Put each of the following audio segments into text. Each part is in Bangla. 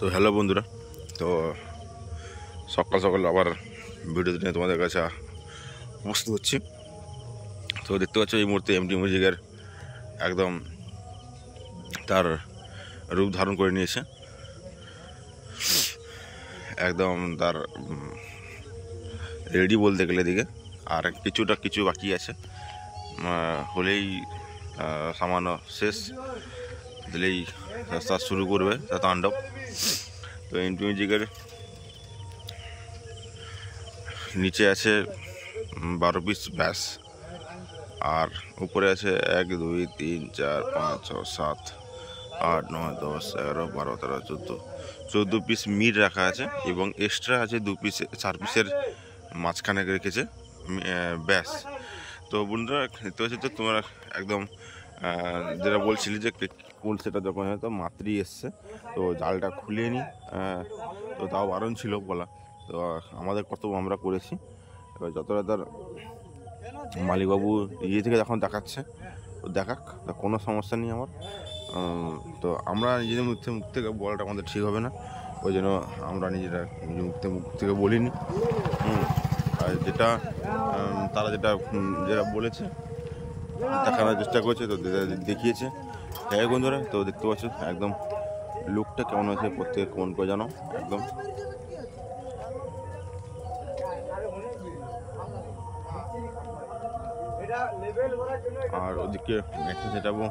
তো হ্যালো বন্ধুরা, তো সকাল সকাল আবার ভিডিও নিয়ে তোমাদের কাছে উপস্থিত হচ্ছি। তো দেখতে পাচ্ছ এই মুহূর্তে এমডি মিউজিকের একদম তার রূপ ধারণ করে নিয়েছে, একদম তার রেডি বলতে গেলে দিকে। আর কিছু বাকি আছে, হলেই সামান্য শেষ দিলেই তার শুরু করবে তার তাণ্ডব। তো এমডি মিউজিকের নিচে আছে 12 পিস ব্যাস, আর উপরে আছে 1 2 3 4 5 6 7 8 9 10 11 12 13 14 পিস মিট রাখা আছে, এবং এক্সট্রা আছে 4 পিসের মাঝখানে রেখেছে ব্যাস। তো বন্ধুরা দেখতে পাচ্ছি, তো তোমরা একদম যেটা বলছিলি যে কুল সেটা যখন হয়তো মাত্রই এসছে, তো জালটা খুলে নি, তো তাও বারণ ছিল বলা। তো আমাদের কর্তব্য আমরা করেছি। এবার যতটা তার মালিকবাবু থেকে যখন দেখাচ্ছে তো দেখাক, কোনো সমস্যা নেই আমার। তো আমরা নিজেদের মুখ থেকে বলাটা আমাদের ঠিক হবে না, ওই জন্য আমরা নিজের মুখ থেকে বলিনি। আর যেটা তারা যেটা বলেছে দেখানোর চেষ্টা করেছে, তো দেখিয়েছে। হ্যাঁ বন্ধুরা, তো দেখতে পাচ্ছ একদম লুকটা কেমন হয়েছে, প্রত্যেকে কমেন্ট করে জানো একদম। আর ওদিকে একটা যেটাবো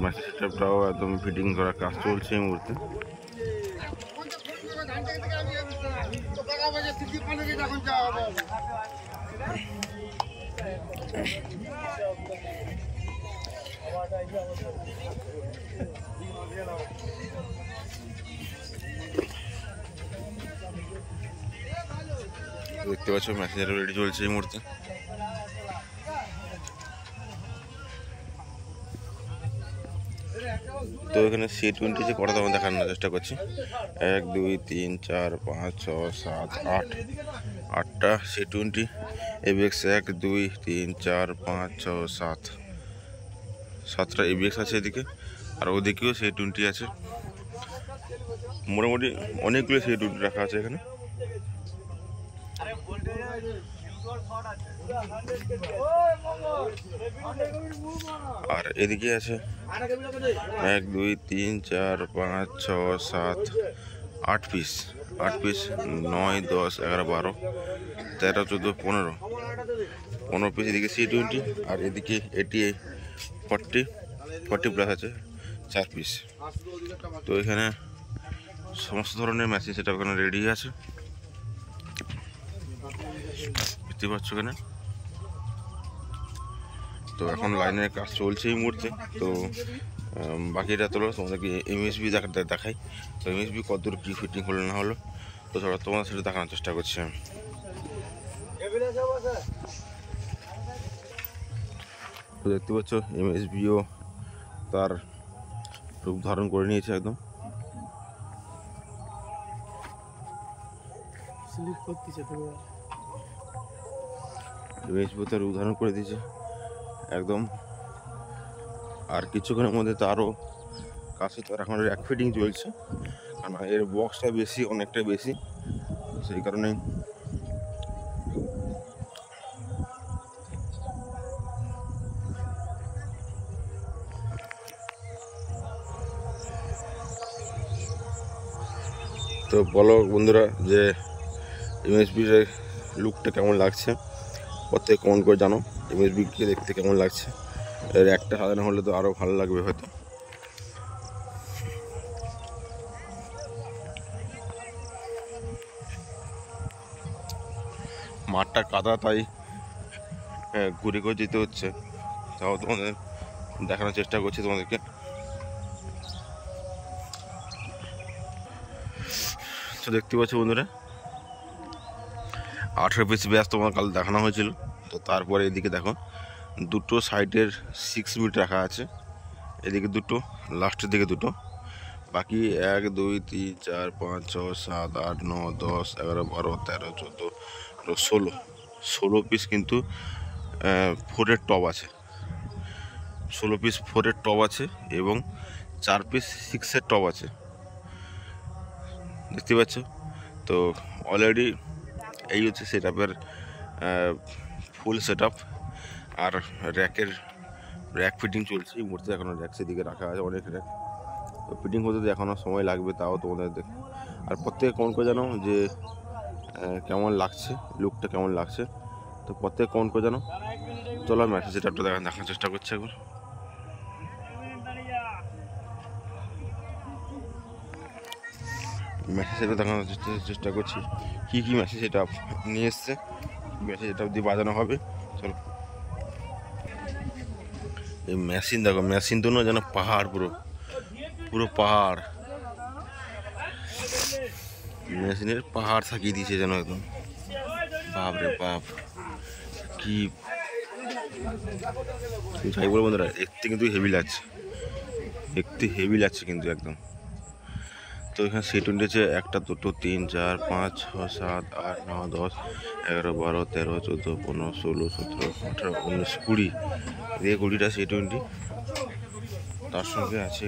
মাসি সেটআপটাও একদম ফিটিং করার কাজ চলছে এই মুহূর্তে। দেখতে পাচ্ছ মেসেঞ্জার রেডি চলছে এই মুহূর্তে। তো এখানে C20 যে কটা দাম দেখানোর চেষ্টা করছি। 1 2 3 4 5 6 7 8 8টা C20 ABX। 1 2 3 4 5 6 7 7টা ABX আছে এদিকে, আর ওদিকেও C20 আছে। মোটামুটি অনেকগুলো C20 রাখা আছে এখানে। আর এদিকে আছে 1 2 3 4 5 6 7 8 পিস 9 10 11 12 13 14 15 পিস এদিকে C20, আর এদিকে ATA 40 প্লাস আছে 4 পিস। তো এখানে সমস্ত ধরনের মেশিন সেটা এখানে রেডি আছে, দেখতে পাচ্ছ এখানে। তো এখন লাইনের কাজ চলছে এই মুহূর্তে। তো বাকিটা তোলো তোমাদেরকে MSB দেখাই। তো MSB কতদূর কী ফিটিং হলো না হলো, তো তোমাদের সেটা দেখানোর চেষ্টা করছি আমি। তো দেখতে পাচ্ছ MSBও তার রূপ ধারণ করে নিয়েছে একদম। MSB তার রূপ ধারণ করে দিয়েছে একদম। আর কিছুক্ষণের মধ্যে তো আরও কাছে তো এখন র্যাক ফিটিং চলছে, কারণ এর বক্সটা বেশি, অনেকটা বেশি, সেই কারণেই তো বলো বন্ধুরা যে MSBর লুকটা কেমন লাগছে, প্রত্যেকে কমেন্ট করে জানো MSBকে দেখতে কেমন লাগছে। এর একটা সাজানো হলে তো আরও ভালো লাগবে হয়তো। মাঠটা কাদা, তাই ঘুরে ঘুরে যেতে হচ্ছে, তাও তোমাদের দেখানোর চেষ্টা করছি তোমাদেরকে। তো দেখতে পাচ্ছ বন্ধুরা 18 পিস ব্যাস তোমার কাল দেখানো হয়েছিল। তো তারপরে এদিকে দেখো দুটো সাইডের 6 মিট রাখা আছে, এদিকে দুটো, লাস্টের দিকে দুটো, বাকি 1 2 3 4 5 6 7 8 9 10 11 12 13 14 16 16 পিস কিন্তু 4-এর টপ আছে, 16 পিস 4-এর টপ আছে এবং 4 পিস 6-এর টপ আছে, দেখতে পাচ্ছ। তো অলরেডি এই হচ্ছে সেট আপের ফুল সেট আপ। আর র্যাক ফিটিং চলছে এই মুহূর্তে, এখনও র্যাক সেদিকে রাখা আছে অনেক র্যাক। তো ফিটিং হতে তো এখনও সময় লাগবে, তাও তোমাদের দেখ। আর প্রত্যেকে কমেন্ট করে জানো যে কেমন লাগছে, লুকটা কেমন লাগছে। তো প্রত্যেকে কমেন্ট করে জানো। চলো আমি সেট আপটা দেখার চেষ্টা করছি একবার। মেসেজ সেটা দেখানোর চেষ্টা করছি কী কী মেসেজ সেট আপ নিয়ে এসছে, মেসেজ সেট আপ দিয়ে বাজানো হবে। চলো এই মেশিন দেখো, মেশিন তো না যেন পাহাড়, পুরো পুরো পাহাড়, মেশিনের পাহাড় থাকিয়ে দিয়েছে যেন একদম। বাপ রে বাপ, কি যাই বলো বন্ধুরা, দেখতে কিন্তু হেভি লাগছে, দেখতে হেভি লাগছে কিন্তু একদম। তো এখানে C20 আছে 1, 2, 3, 4, 5, 6, 7, 8, 9, 10, 11, 12, 13, 14, 15, 16, 17, 18, 19, 20, এদিকে 20টা C20। তার সঙ্গে আছে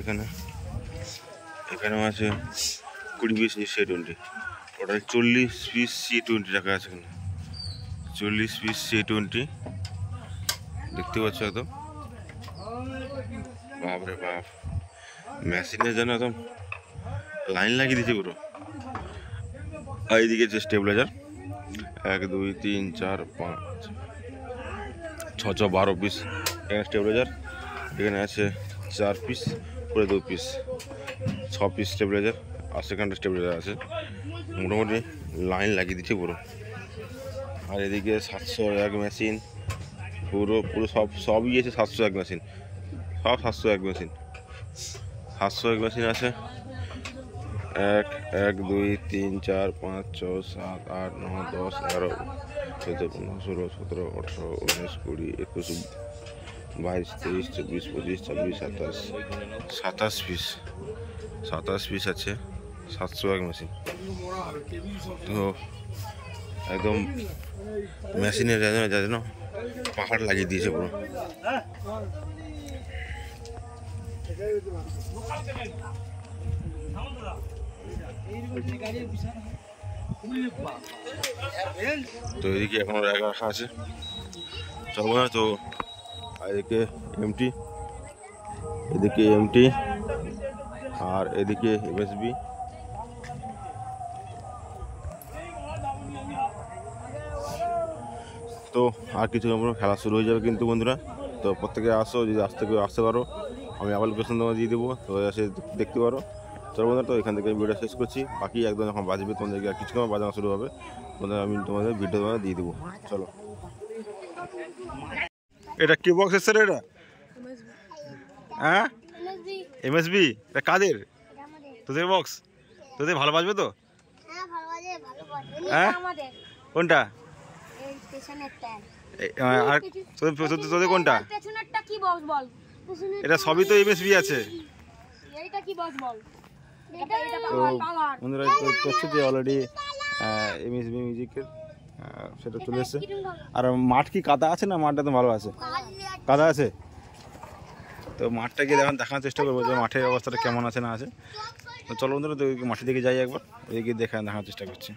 এখানেও আছে 20 পিস C20, ওটাই 40 পিস C20 রাখা আছে এখানে, 40 পিস C20 দেখতে পাচ্ছ একদম। বাপরে বাপ, মেশিনের যেন একদম লাইন লাগিয়ে দিয়েছে পুরো। আর এইদিকে যে স্টেবিলাইজার 1, 2, 3, 4, 5, 6, 12 পিস এখানে স্টেবিলাইজার। এখানে আছে 4 পিস, পুরো 2 পিস, 6 পিস স্টেবিলাইজার। আর সেখানটা স্টেবিলাইজার আছে, মোটামুটি লাইন লাগিয়ে দিচ্ছে পুরো। আর এদিকে 701 মেশিন, পুরো সবই আছে 701 মেশিন, সব 701 মেশিন, 701 মেশিন আছে। 1, 2, 3, 4, 5, 6, 7, 8, 9, 10, 11, 14, 15, 16, 17, 18, 19, 20, 21, 22, 23, 24, 25, 26, 27 পিস, 27 পিস আছে 701 মেশিন। তো একদম মেশিনের যেন পাহাড় লাগিয়ে দিয়েছে পুরো। তো এদিকে এখনো র্যাক রাখা আছে, চলবো না তো। এদিকে এমটি, আর এদিকে MSB। তো আর কিছু খেলা শুরু হয়ে যাবে কিন্তু বন্ধুরা। তো প্রত্যেকে আসো, যদি আসতে পারো, আমি আবার লোকেশন তোমার দিয়ে দেবো, তো এসে দেখতে পারো। চলো বন্ধুরা, তো এখান থেকে ভিডিও শেষ করছি। বাকি একদম যখন বাজবে তোমাদেরকে আর কিছু বাজানো শুরু হবে, আমি তোমাদের ভিডিও দিয়ে দেবো। চলো, এটা কি বক্স এসছে রে? এটা হ্যাঁ MSB, এটা কাদের? তোদের বক্স? তোদের ভালো বাজবে তো? হ্যাঁ, কোনটা? আর তোদের কোনটা? এটা সবই তো MSB আছে। বন্ধুরা করছে যে অলরেডি MSB মিউজিকের সেটা চলে এসছে। আর মাঠ কি কাদা আছে না মাঠটা তো ভালো আছে? কাদা আছে। তো মাঠটা গিয়ে দেখানোর চেষ্টা করবো যে মাঠের অবস্থাটা কেমন আছে না আছে। তো চলো বন্ধুরা, তো মাঠের দিকে যাই একবার, ওইদিকে দেখানোর চেষ্টা করছি।